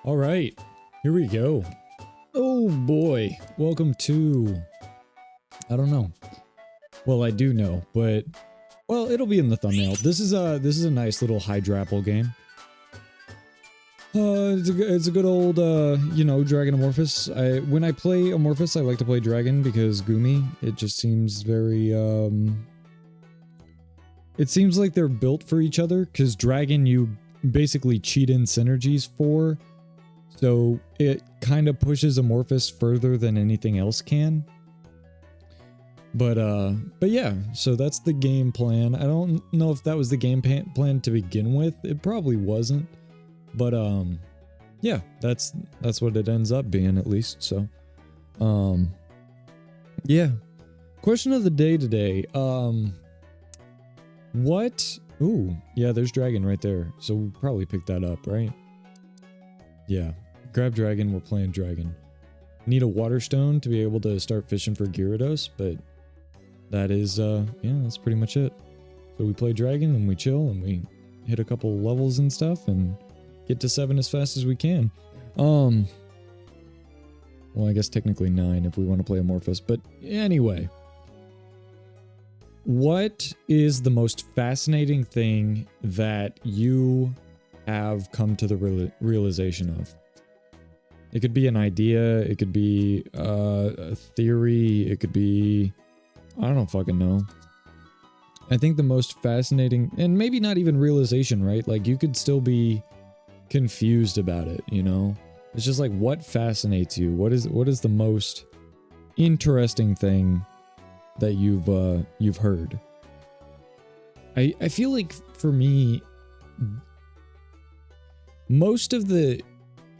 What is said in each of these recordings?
All right, here we go. Oh boy, welcome to, I don't know. Well, I do know, but, well, it'll be in the thumbnail. This is a nice little Hydrapple game. It's a good old, you know, Dragon Amorphous. When I play Amorphous, I like to play Dragon because Gumi, it just seems very, it seems like they're built for each other, because Dragon you basically cheat in synergies for, so it kind of pushes Amorphous further than anything else can. But yeah, so that's the game plan. I don't know if that was the game plan to begin with. It probably wasn't. But yeah, that's what it ends up being, at least. So yeah. Question of the day today. What? Ooh, yeah, there's Dragon right there. So we'll probably pick that up, right? Yeah. Grab Dragon, we're playing Dragon. Need a water stone to be able to start fishing for Gyarados, but that is yeah, that's pretty much it. So we play Dragon and we chill and we hit a couple levels and stuff and get to 7 as fast as we can. Well, I guess technically 9 if we want to play Amorphous, but anyway. What is the most fascinating thing that you have come to the realization of? It could be an idea, it could be a theory, it could be, I don't fucking know. I think the most fascinating, and maybe not even realization, right? Like, you could still be confused about it, you know? It's just like, what fascinates you? What is the most interesting thing that you've heard? I feel like for me, most of the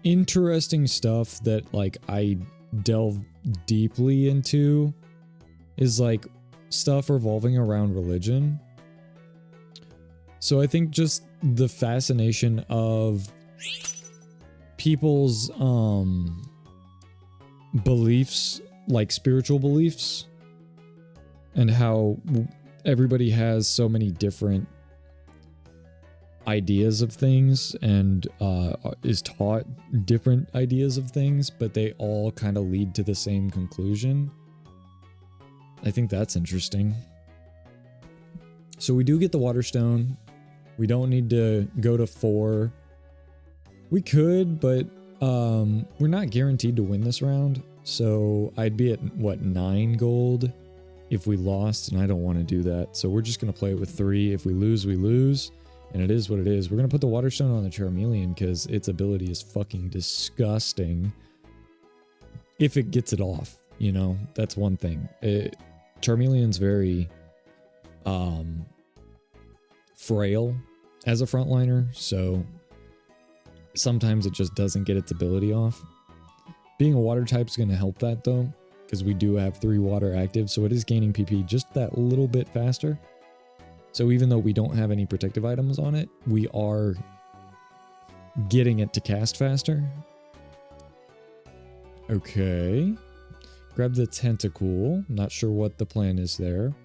interesting stuff that like I delve deeply into is like stuff revolving around religion. So I think just the fascination of people's beliefs, like spiritual beliefs, and how everybody has so many different ideas of things and is taught different ideas of things, but they all kind of lead to the same conclusion. I think that's interesting. So we do get the water stone. We don't need to go to 4. We could, but we're not guaranteed to win this round. So I'd be at, what, 9 gold if we lost, and I don't want to do that. So we're just going to play it with 3. If we lose, we lose. And it is what it is. We're going to put the water stone on the Charmeleon because its ability is fucking disgusting. If it gets it off, you know, that's one thing. Charmeleon's very frail as a frontliner, so sometimes it just doesn't get its ability off. Being a water type is going to help that though, because we do have 3 water active, so it is gaining PP just that little bit faster. So even though we don't have any protective items on it, we are getting it to cast faster. Okay. Grab the Tentacool. Not sure what the plan is there.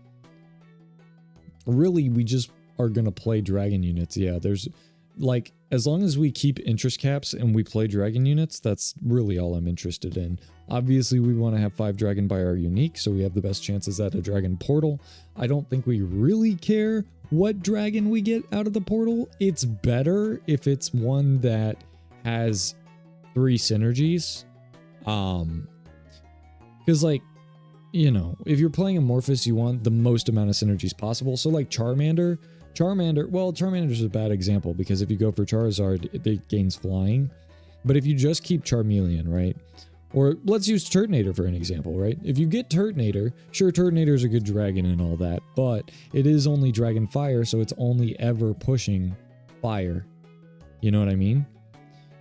Really, we just are going to play Dragon units. Yeah, there's, like, as long as we keep interest caps and we play Dragon units, that's really all I'm interested in. Obviously, we want to have 5 Dragon by our unique, so we have the best chances at a Dragon Portal. I don't think we really care what Dragon we get out of the portal. It's better if it's one that has 3 synergies. Because, like, you know, if you're playing Amorphous, you want the most amount of synergies possible. So, like, Charmander, well, Charmander's a bad example because if you go for Charizard, it gains flying. But if you just keep Charmeleon, right? Or let's use Turtonator for an example, right? If you get Turtonator, sure, Turtonator's a good dragon and all that, but it is only Dragon Fire, so it's only ever pushing fire. You know what I mean?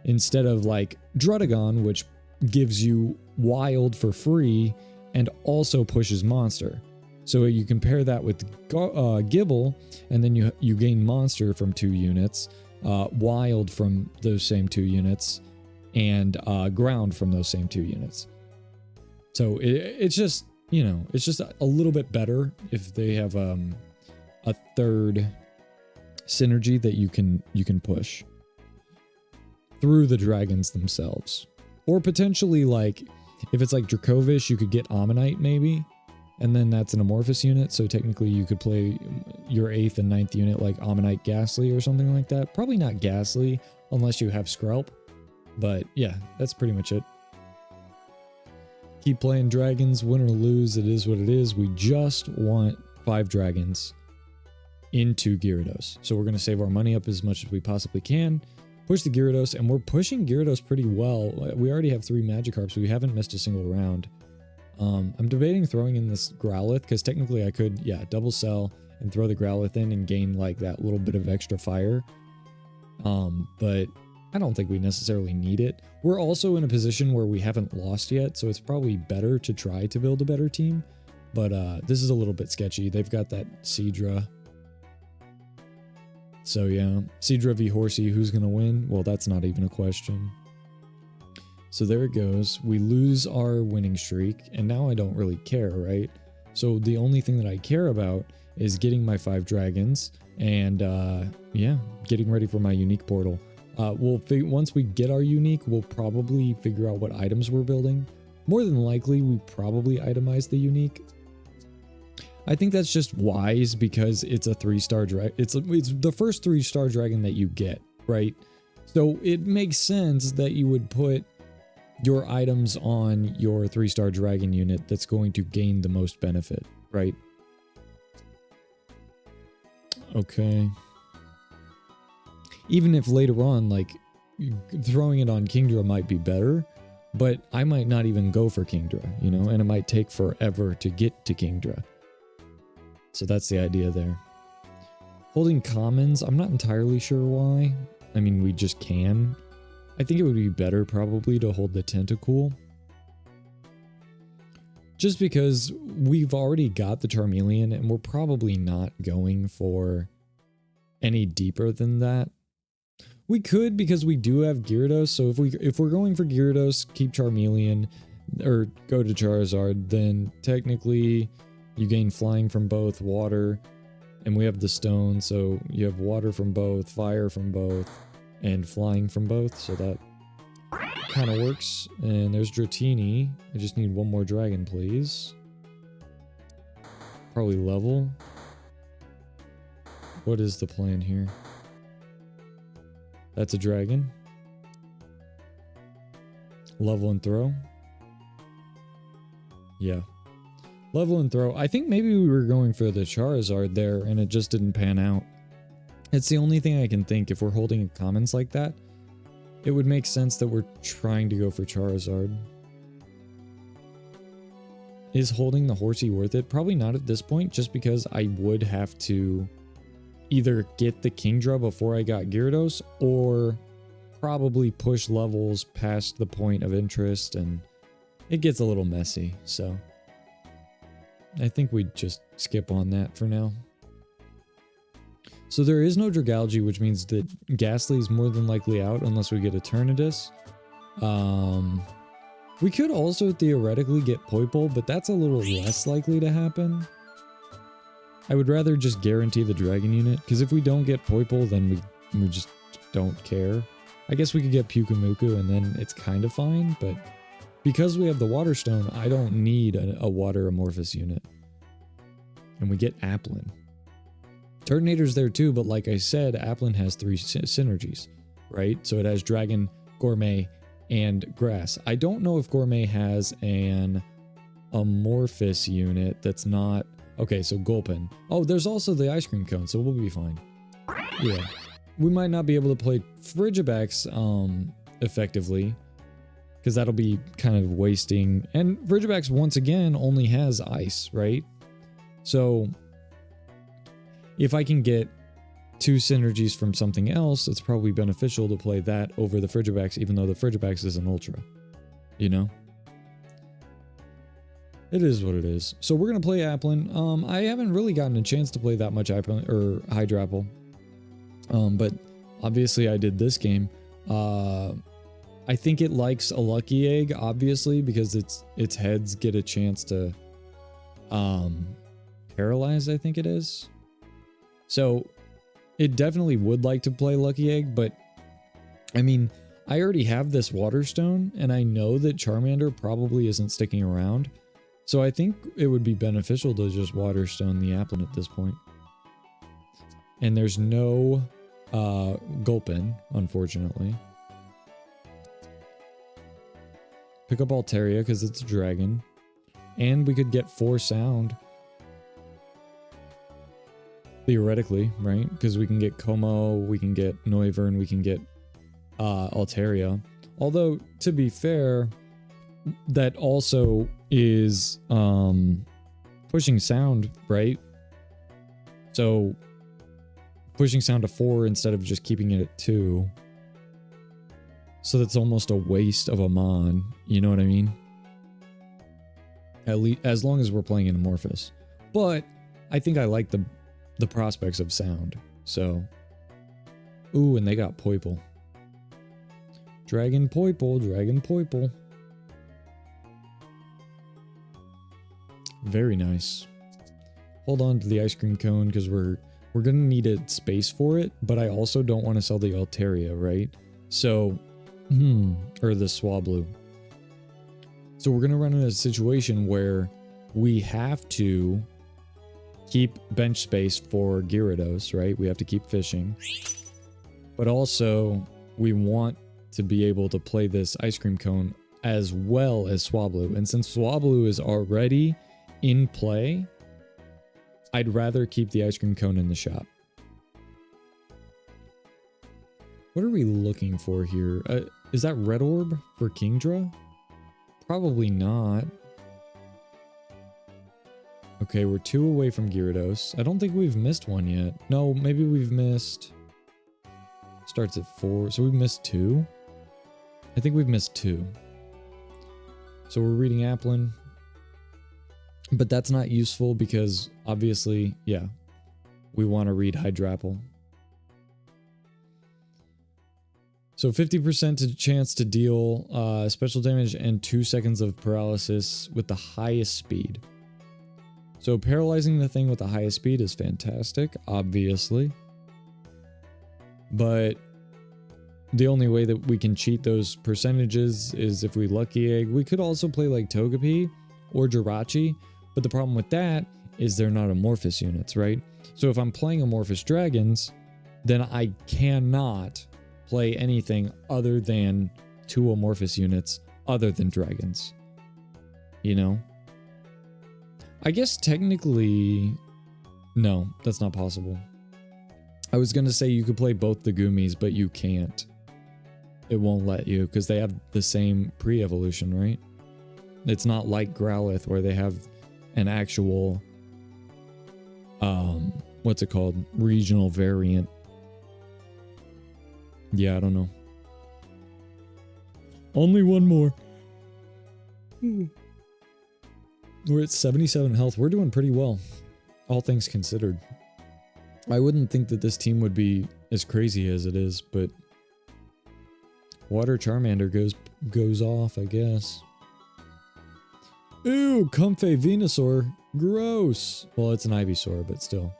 Instead of like Druddigon, which gives you Wild for free and also pushes Monster. So you compare that with Gibble, and then you gain Monster from 2 units, Wild from those same 2 units, and Ground from those same 2 units. So it's just, you know, it's just a little bit better if they have a 3rd synergy that you can push. through the dragons themselves. Or potentially, like, if it's like Dracovish, you could get Ammonite maybe, and then that's an amorphous unit, so technically you could play your 8th and 9th unit like Ammonite Ghastly or something like that. Probably not Ghastly unless you have Skrelp, but yeah, that's pretty much it. Keep playing dragons, win or lose, it is what it is. We just want 5 dragons into Gyarados. So we're going to save our money up as much as we possibly can. Push the Gyarados, and we're pushing Gyarados pretty well. We already have 3 Magikarps. We haven't missed a single round. I'm debating throwing in this Growlithe, because technically I could, yeah, double sell and throw the Growlithe in and gain like that little bit of extra fire. But I don't think we necessarily need it. We're also in a position where we haven't lost yet, so it's probably better to try to build a better team. But this is a little bit sketchy. They've got that Seadra. So yeah, Seadra v Horsey, who's going to win? Well, that's not even a question. So there it goes. We lose our winning streak, and now I don't really care, right? So the only thing that I care about is getting my 5 dragons and, yeah, getting ready for my unique portal. Once we get our unique, we'll probably figure out what items we're building. More than likely, we probably itemize the unique. I think that's just wise because it's a 3-star dragon. It's the first 3-star dragon that you get, right? So it makes sense that you would put your items on your 3-star dragon unit that's going to gain the most benefit, right? Okay. Even if later on, like, throwing it on Kingdra might be better, but I might not even go for Kingdra, you know, and it might take forever to get to Kingdra. So that's the idea there. Holding commons, I'm not entirely sure why. I mean, we just can. I think it would be better probably to hold the Tentacool. Just because we've already got the Charmeleon and we're probably not going for any deeper than that. We could because we do have Gyarados, so if we're going for Gyarados, keep Charmeleon or go to Charizard, then technically you gain flying from both, water, and we have the stone, so you have water from both, fire from both, and flying from both, so that kind of works. And there's Dratini. I just need one more dragon, please. Probably level. What is the plan here? That's a dragon. Level and throw. Yeah. Level and throw. I think maybe we were going for the Charizard there and it just didn't pan out. It's the only thing I can think. If we're holding commons like that, it would make sense that we're trying to go for Charizard. Is holding the Horsey worth it? Probably not at this point, just because I would have to either get the Kingdra before I got Gyarados, or probably push levels past the point of interest, and it gets a little messy, so I think we'd just skip on that for now. So there is no Dragalge, which means that Ghastly is more than likely out unless we get Eternatus. We could also theoretically get Poipole, but that's a little less likely to happen. I would rather just guarantee the dragon unit, because if we don't get Poipole, then we just don't care. I guess we could get Pyukumuku and then it's kind of fine, but because we have the Water Stone, I don't need a water amorphous unit. And we get Applin. Turtonator's there too, but like I said, Applin has 3 synergies, right? So it has Dragon, Gourmet, and Grass. I don't know if Gourmet has an amorphous unit that's not... Okay, so Gulpin. Oh, there's also the Ice Cream Cone, so we'll be fine. Yeah. We might not be able to play Frigibax effectively, because that'll be kind of wasting. And Frigibax, once again, only has Ice, right? So if I can get 2 synergies from something else, it's probably beneficial to play that over the Frigibax, even though the Frigibax is an Ultra. You know? It is what it is. So we're going to play Applin. I haven't really gotten a chance to play that much Applin, or Hydrapple. But obviously I did this game. I think it likes a Lucky Egg, obviously, because its heads get a chance to paralyze, I think it is. So it definitely would like to play Lucky Egg, but I mean, I already have this water stone, and I know that Charmander probably isn't sticking around. So I think it would be beneficial to just water stone the Applin at this point. And there's no Gulpin, unfortunately. Pick up Altaria because it's a dragon. And we could get 4 sound. Theoretically, right? Because we can get Como, we can get Noivern, we can get Altaria. Although, to be fair, that also is pushing sound, right? So, pushing sound to 4 instead of just keeping it at 2. So that's almost a waste of a Mon. You know what I mean? At least as long as we're playing in Amorphous. But I think I like the prospects of sound. So, ooh, and they got Poiple. Dragon Poiple, Dragon Poiple. Very nice. Hold on to the ice cream cone because we're gonna need a space for it, but I also don't want to sell the Altaria, right? So, or the Swablu. So we're gonna run into a situation where we have to keep bench space for Gyarados, right? We have to keep fishing. But also, we want to be able to play this ice cream cone as well as Swablu. And since Swablu is already in play, I'd rather keep the ice cream cone in the shop. What are we looking for here? Is that Red Orb for Kingdra? Probably not. Okay, we're 2 away from Gyarados. I don't think we've missed one yet. No, maybe we've missed... Starts at 4, so we've missed 2? I think we've missed 2. So we're reading Applin. But that's not useful because, obviously, yeah, we want to read Hydrapple. So 50% chance to deal special damage and 2 seconds of paralysis with the highest speed. So paralyzing the thing with the highest speed is fantastic, obviously. But the only way that we can cheat those percentages is if we Lucky Egg. We could also play like Togepi or Jirachi, but the problem with that is they're not Amorphous units, right? So if I'm playing Amorphous Dragons, then I cannot play anything other than 2 Amorphous units other than Dragons. You know? I guess technically, no, that's not possible. I was going to say you could play both the Goomies, but you can't. It won't let you because they have the same pre-evolution, right? It's not like Growlithe where they have an actual, what's it called? Regional variant. Yeah, I don't know. Only one more. We're at 77 health. We're doing pretty well, all things considered. I wouldn't think that this team would be as crazy as it is, but Water Charmander goes off, I guess. Ooh, Comfey Venusaur. Gross. Well, it's an Ivysaur, but still.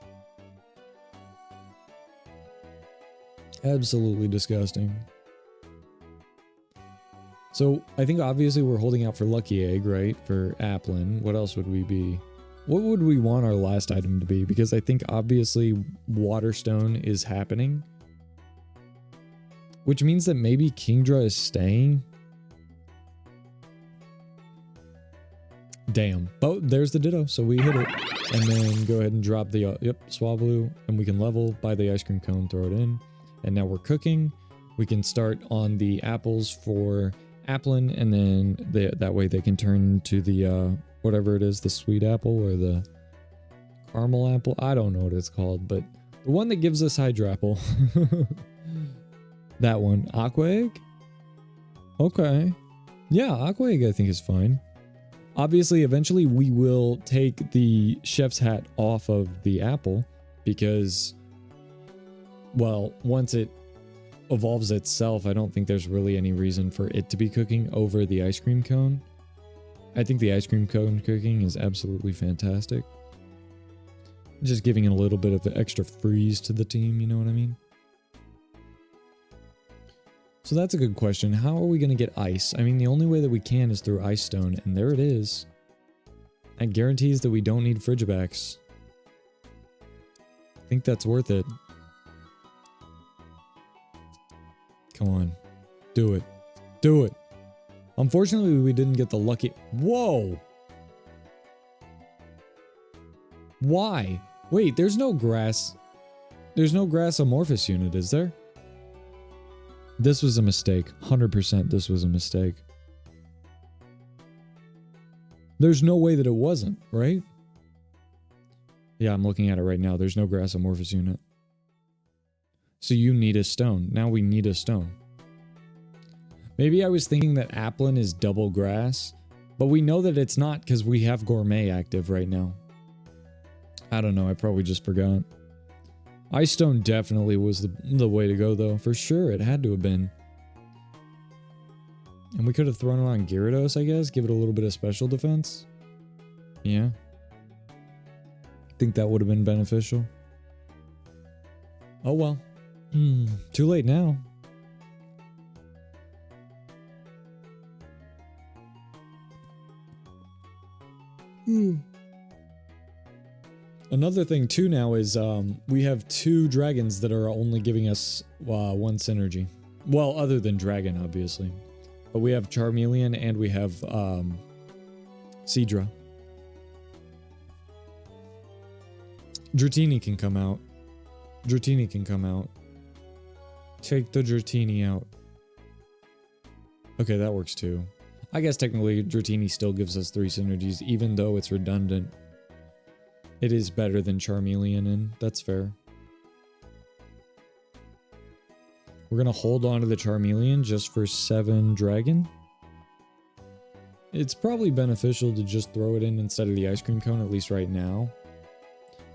Absolutely disgusting. So, I think obviously we're holding out for Lucky Egg, right? For Applin. What else would we be? What would we want our last item to be? Because I think obviously Waterstone is happening. Which means that maybe Kingdra is staying. Damn. But there's the Ditto, so we hit it. And then go ahead and drop the, Swablu. And we can level, buy the ice cream cone, throw it in. And now we're cooking. We can start on the apples for Applin, and then that way they can turn to the, whatever it is, the sweet apple or the caramel apple. I don't know what it's called, but the one that gives us Hydrapple. That one. Aqua Egg? Okay. Yeah, Aqua Egg I think is fine. Obviously, eventually we will take the chef's hat off of the apple because, well, once it evolves itself, I don't think there's really any reason for it to be cooking over the ice cream cone. I think the ice cream cone cooking is absolutely fantastic. Just giving it a little bit of extra freeze to the team, you know what I mean? So that's a good question. How are we going to get ice? I mean, the only way that we can is through ice stone, and there it is. That guarantees that we don't need Frigibacks. I think that's worth it. Come on. Do it. Do it. Unfortunately, we didn't get the lucky... Whoa! Why? Wait, there's no grass... There's no grass amorphous unit, is there? This was a mistake. 100% this was a mistake. There's no way that it wasn't, right? Yeah, I'm looking at it right now. There's no grass amorphous unit. So you need a stone. Now we need a stone. Maybe I was thinking that Applin is double grass, but we know that it's not because we have Gourmet active right now. I don't know. I probably just forgot. Ice Stone definitely was the way to go, though. For sure, it had to have been. And we could have thrown it on Gyarados, I guess. Give it a little bit of special defense. Yeah. I think that would have been beneficial. Oh, well. Too late now. Another thing too now is we have 2 dragons that are only giving us 1 synergy. Well, other than dragon, obviously. But we have Charmeleon and we have Seadra. Dratini can come out. Dratini can come out. Take the Dratini out. Okay, that works too. I guess technically Dratini still gives us 3 synergies, even though it's redundant. It is better than Charmeleon, and that's fair. We're gonna hold on to the Charmeleon just for 7 dragon. It's probably beneficial to just throw it in instead of the ice cream cone, at least right now.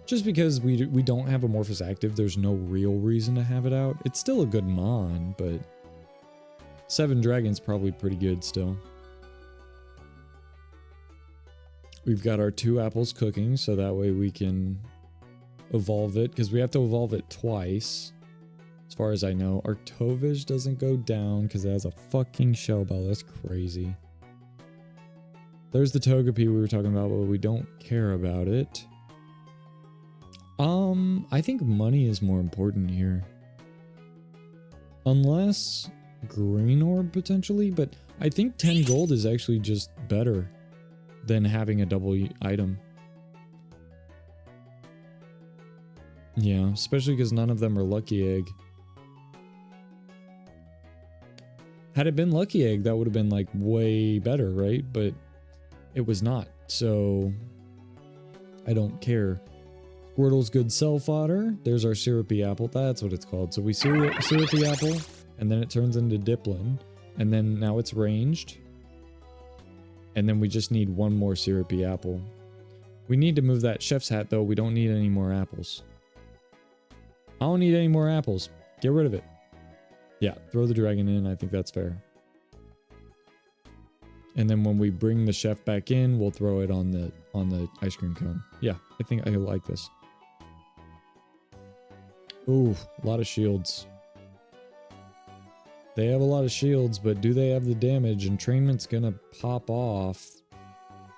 Just because we don't have Amorphous active, there's no real reason to have it out. It's still a good mon, but 7 dragon's probably pretty good still. We've got our 2 apples cooking, so that way we can evolve it, because we have to evolve it twice. As far as I know, our Tovish doesn't go down because it has a fucking shell bell. That's crazy. There's the Togepi we were talking about, but we don't care about it. I think money is more important here. Unless Green Orb potentially, but I think 10 gold is actually just better than having a double item. Yeah, especially because none of them are Lucky Egg. Had it been Lucky Egg, that would have been like way better, right? But it was not, so I don't care. Squirtle's good cell fodder. There's our Syrupy Apple. That's what it's called. So we Syrupy Apple, and then it turns into Diplin, and then now it's ranged. And then we just need 1 more Syrupy Apple. We need to move that Chef's Hat, though. We don't need any more apples. I don't need any more apples. Get rid of it. Yeah, throw the dragon in. I think that's fair. And then when we bring the chef back in, we'll throw it on the ice cream cone. Yeah, I think I like this. Ooh, a lot of shields. They have a lot of shields, but do they have the damage? Entrainment's gonna pop off.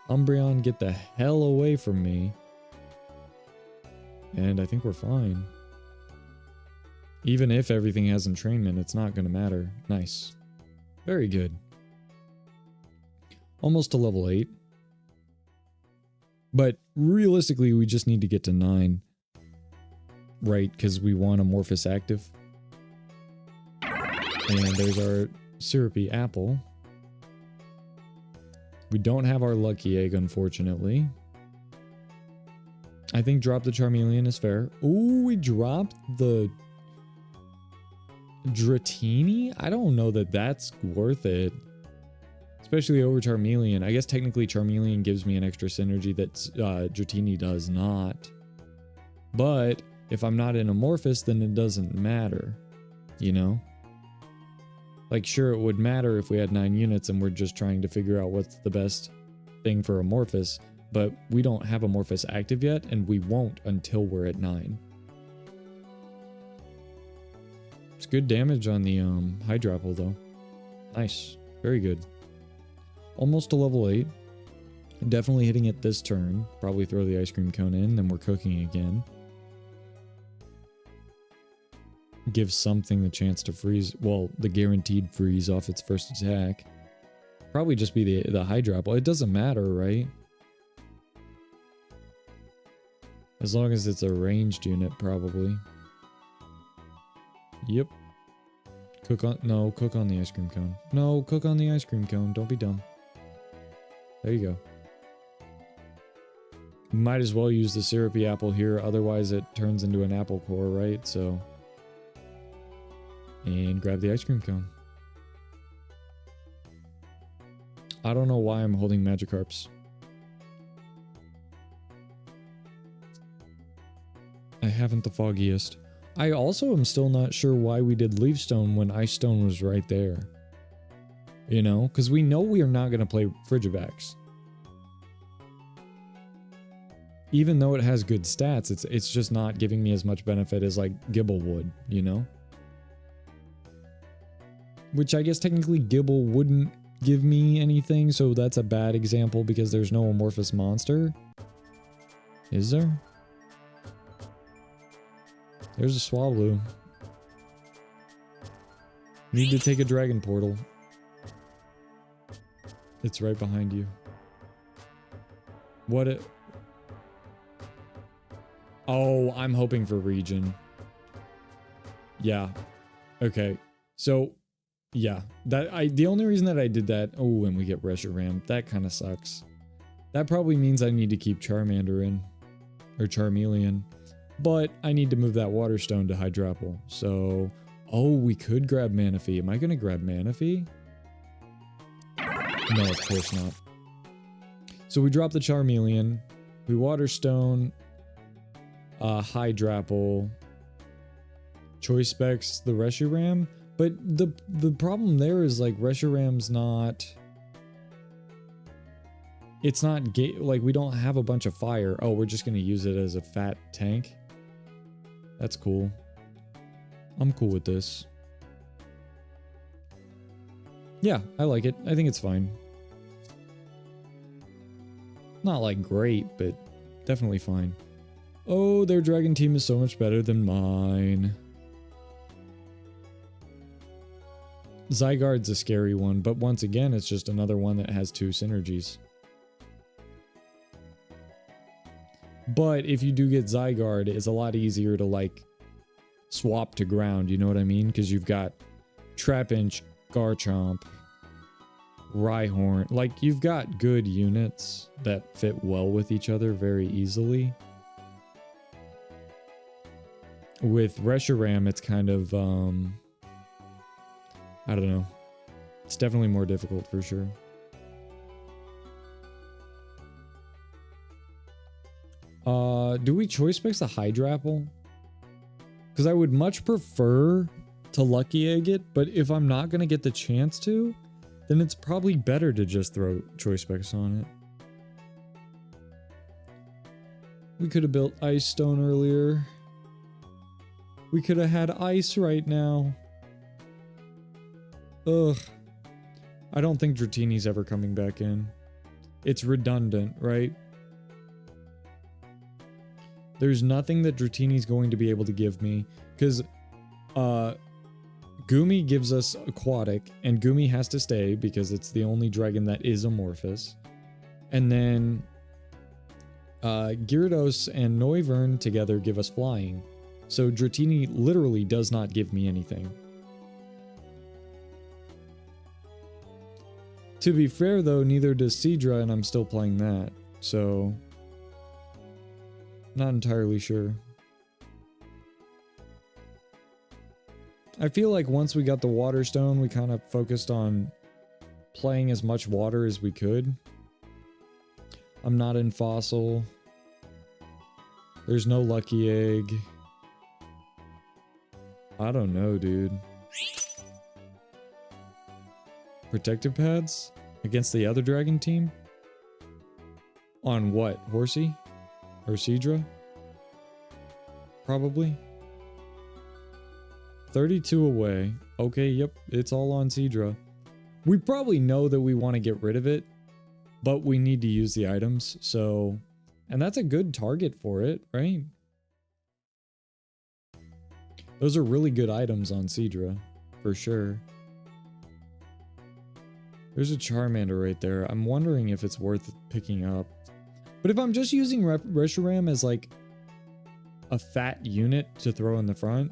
Umbreon, get the hell away from me. And I think we're fine. Even if everything has entrainment, it's not gonna matter. Nice. Very good. Almost to level 8. But realistically, we just need to get to 9. Right, because we want Amorphous active. And there's our Syrupy Apple. We don't have our Lucky Egg, unfortunately. I think drop the Charmeleon is fair. Ooh, we dropped the Dratini? I don't know that that's worth it. Especially over Charmeleon. I guess technically Charmeleon gives me an extra synergy that Dratini does not. But if I'm not in Amorphous, then it doesn't matter. You know? Like, sure, it would matter if we had 9 units and we're just trying to figure out what's the best thing for Amorphous, but we don't have Amorphous active yet, and we won't until we're at 9. It's good damage on the Hydrapple though. Nice. Very good. Almost to level 8. Definitely hitting it this turn. Probably throw the ice cream cone in, then we're cooking again. Give something the chance to freeze. Well, the guaranteed freeze off its first attack. Probably just be the Hydrapple. It doesn't matter, right? As long as it's a ranged unit, probably. Yep. Cook on the ice cream cone. No, cook on the ice cream cone. Don't be dumb. There you go. Might as well use the syrupy apple here, otherwise it turns into an apple core, right? So, and grab the ice cream cone. I don't know why I'm holding Magikarps. I haven't the foggiest. I also am still not sure why we did Leaf Stone when Ice Stone was right there. You know, because we know we are not going to play Frigivax. Even though it has good stats, it's just not giving me as much benefit as like Gibble would, you know? Which I guess technically Gibble wouldn't give me anything, so that's a bad example because there's no amorphous monster. Is there? There's a Swablu. Need to take a Dragon Portal. It's right behind you. What it... Oh, I'm hoping for Region. Yeah. Okay. So, yeah. The only reason that I did that... Oh, and we get Reshiram. That kind of sucks. That probably means I need to keep Charmander in. Or Charmeleon. But I need to move that Water Stone to Hydrapple. So... Oh, we could grab Manaphy. Am I going to grab Manaphy? No, of course not. So we drop the Charmeleon. We Water Stone... Hydrapple, Choice Specs, the Reshiram, but the problem there is like Reshiram's not. It's not like we don't have a bunch of fire. Oh, we're just gonna use it as a fat tank. That's cool. I'm cool with this. Yeah, I like it. I think it's fine. Not like great, but definitely fine. Oh, their dragon team is so much better than mine. Zygarde's a scary one, but once again, it's just another one that has 2 synergies. But if you do get Zygarde, it's a lot easier to, like, swap to ground, you know what I mean? Because you've got Trapinch, Garchomp, Rhyhorn. Like, you've got good units that fit well with each other very easily. With Reshiram, it's kind of, I don't know. It's definitely more difficult for sure. Do we Choice Specs the Hydrapple? Because I would much prefer to Lucky Egg it, but if I'm not going to get the chance to, then it's probably better to just throw Choice Specs on it. We could have built Ice Stone earlier. We could have had ice right now. Ugh. I don't think Dratini's ever coming back in. It's redundant, right? There's nothing that Dratini's going to be able to give me. Because Gumi gives us Aquatic. And Gumi has to stay because it's the only dragon that is amorphous. And then Gyarados and Noivern together give us Flying. So Dratini literally does not give me anything. To be fair though, neither does Seadra, and I'm still playing that. So, not entirely sure. I feel like once we got the Water Stone, we kind of focused on playing as much water as we could. I'm not in Fossil. There's no Lucky Egg. I don't know, dude. Protective pads? Against the other dragon team? On what? Horsey? Or Seadra? Probably. 32 away. Okay, yep, it's all on Seadra. We probably know that we want to get rid of it, but we need to use the items, so... And that's a good target for it, right? Those are really good items on Seadra, for sure. There's a Charmander right there. I'm wondering if it's worth picking up. But if I'm just using Reshiram as like a fat unit to throw in the front,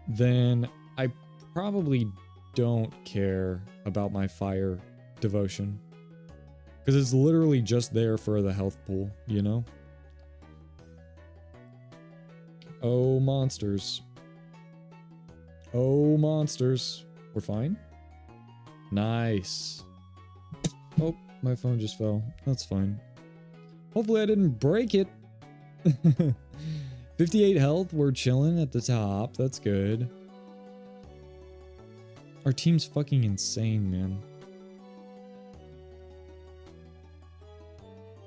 then I probably don't care about my fire devotion. Because it's literally just there for the health pool, you know? Oh, monsters. Oh, monsters. We're fine? Nice. Oh, my phone just fell. That's fine. Hopefully I didn't break it. 58 health. We're chilling at the top. That's good. Our team's fucking insane, man.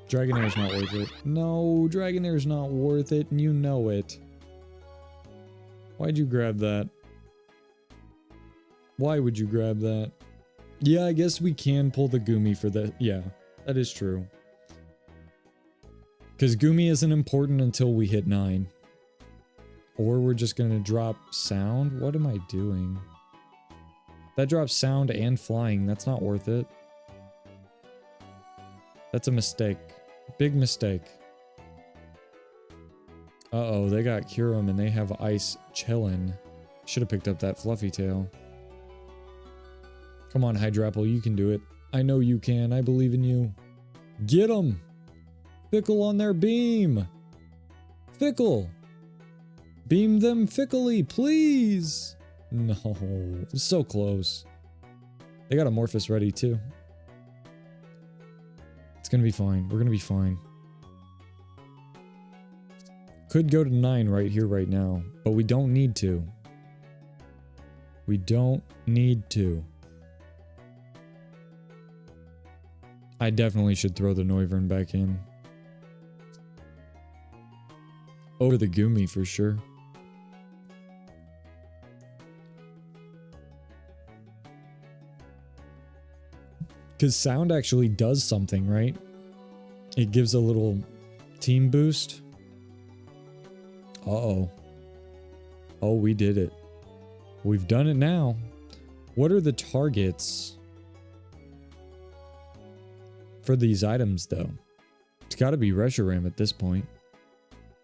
Dragonaire's not worth it. No, Dragonaire's not worth it, and you know it. Why'd you grab that? Why would you grab that? Yeah, I guess we can pull the Gumi for that. Yeah, that is true. Because Gumi isn't important until we hit 9. Or we're just going to drop sound. What am I doing? That drops sound and flying. That's not worth it. That's a mistake. Big mistake. Uh-oh, they got Kyurem and they have ice chillin'. Should have picked up that fluffy tail. Come on, Hydrapple, you can do it. I know you can. I believe in you. Get them! Fickle on their beam! Fickle! Beam them fickly, please! No, so close. They got Amorphous ready, too. It's gonna be fine. We're gonna be fine. Could go to 9 right here, right now. But we don't need to. We don't need to. I definitely should throw the Noivern back in. Over the Gumi for sure. Because sound actually does something, right? It gives a little team boost. Uh-oh. Oh, we did it. We've done it now. What are the targets for these items, though? It's got to be Reshiram at this point.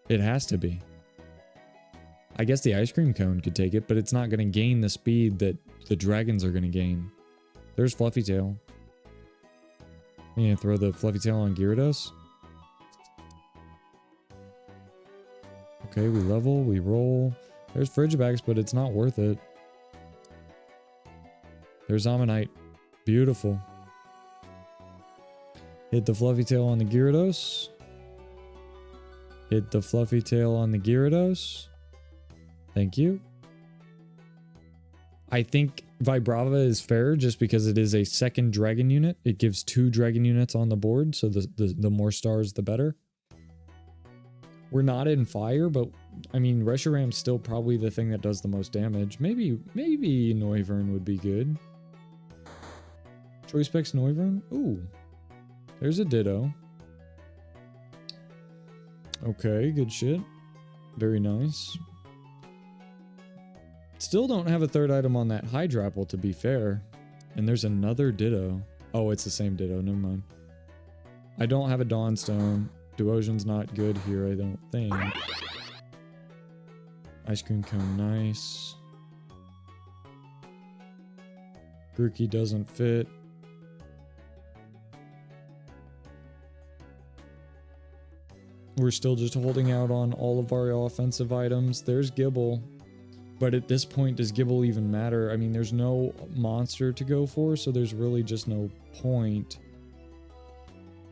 It has to be. I guess the ice cream cone could take it, but it's not going to gain the speed that the dragons are going to gain. There's Fluffy Tail. You gonna throw the Fluffy Tail on Gyarados? Okay, we level, we roll. There's Frigibax, but it's not worth it. There's Ammonite. Beautiful. Hit the Fluffy Tail on the Gyarados. Hit the Fluffy Tail on the Gyarados. Thank you. I think Vibrava is fair just because it is a second dragon unit. It gives 2 dragon units on the board, so the more stars, the better. We're not in fire, but I mean, Reshiram's still probably the thing that does the most damage. Maybe Noivern would be good. Choice Specs Noivern? Ooh. There's a Ditto. Okay, good shit. Very nice. Still don't have a third item on that Hydrapple, to be fair. And there's another Ditto. Oh, it's the same Ditto. Never mind. I don't have a Dawnstone. Duosion's not good here, I don't think. Ice cream cone, nice. Grookey doesn't fit. We're still just holding out on all of our offensive items. There's Gibble. But at this point, does Gibble even matter? I mean, there's no monster to go for, so there's really just no point.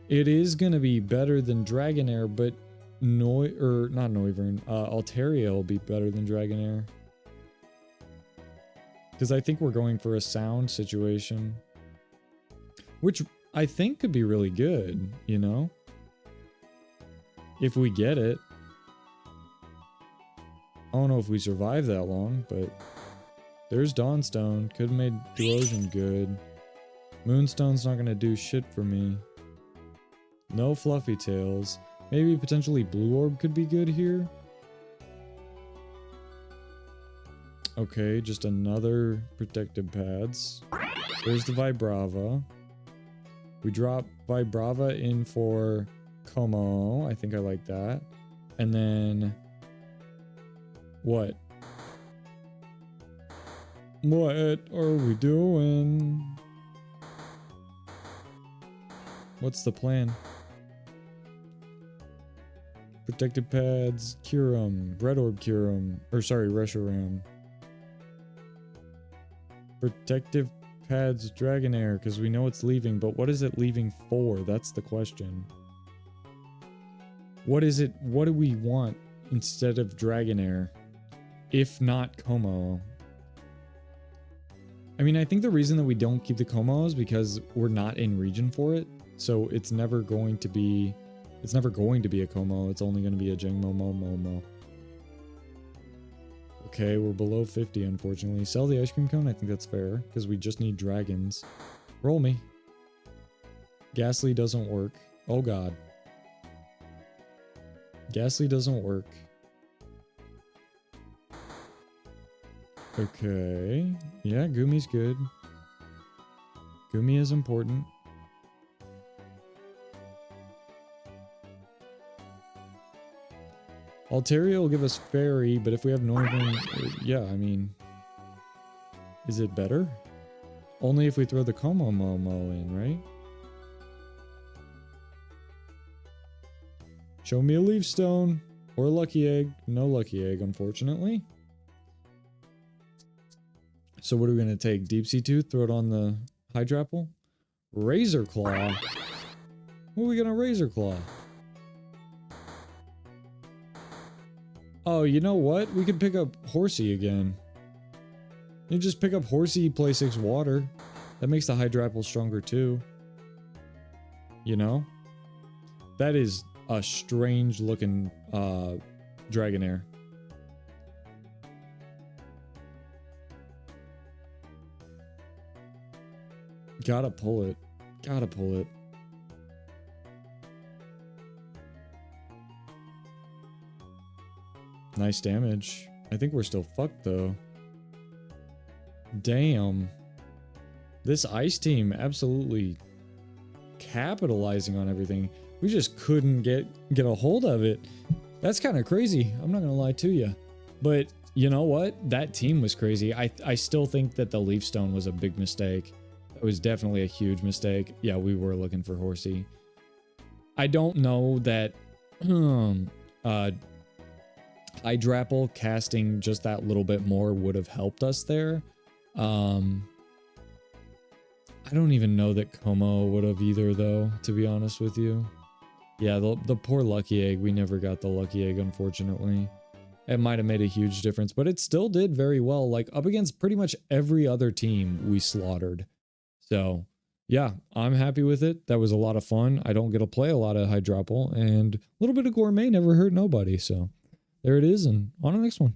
It is going to be better than Dragonair, but not Noivern. Altaria will be better than Dragonair. Because I think we're going for a sound situation. Which I think could be really good, you know? If we get it. I don't know if we survive that long, but There's Dawnstone. Could have made Duosion good. Moonstone's not going to do shit for me. No Fluffy Tails. Maybe potentially Blue Orb could be good here. Okay, just another Protective Pads. There's the Vibrava. We drop Vibrava in for Como. I think I like that. And then... What? What are we doing? What's the plan? Protective Pads, Kyurem, Red Orb Kyurem, or sorry, Reshiram. Protective Pads, Dragonair, because we know it's leaving, but what is it leaving for? That's the question. What is it? What do we want instead of Dragonair? If not Como? I mean, I think the reason that we don't keep the Como is because we're not in region for it. So it's never going to be... It's never going to be a Como. It's only going to be a Jangmo-Momo. Okay, we're below 50, unfortunately. Sell the ice cream cone? I think that's fair, because we just need dragons. Roll me. Ghastly doesn't work. Oh, God. Ghastly doesn't work. Okay. Yeah, Gumi's good. Gumi is important. Altaria will give us Fairy, but if we have Northern... Yeah, I mean... Is it better? Only if we throw the Como Momo in, right? Show me a Leaf Stone. Or a Lucky Egg. No Lucky Egg, unfortunately. So what are we going to take? Deep Sea Tooth? Throw it on the Hydrapple? Razor Claw? What are we going to Razor Claw? Oh, you know what? We could pick up Horsey again. You just pick up Horsey, play 6 water. That makes the Hydrapple stronger too. You know? That is a strange looking Dragonair. Gotta pull it. Gotta pull it. Nice damage. I think we're still fucked though. Damn. This ice team absolutely capitalizing on everything. We just couldn't get a hold of it. That's kind of crazy. I'm not gonna lie to you. But you know what? That team was crazy. I still think that the Leaf Stone was a big mistake. It was definitely a huge mistake. Yeah, we were looking for Horsey. I don't know that Hydrapple casting just that little bit more would have helped us there. I don't even know that Como would have either, though, to be honest with you. Yeah, the poor Lucky Egg. We never got the Lucky Egg, unfortunately. It might have made a huge difference, but it still did very well. Like, up against pretty much every other team we slaughtered. So, yeah, I'm happy with it. That was a lot of fun. I don't get to play a lot of Hydrapple, and a little bit of Gourmet never hurt nobody, so... There it is, and on to the next one.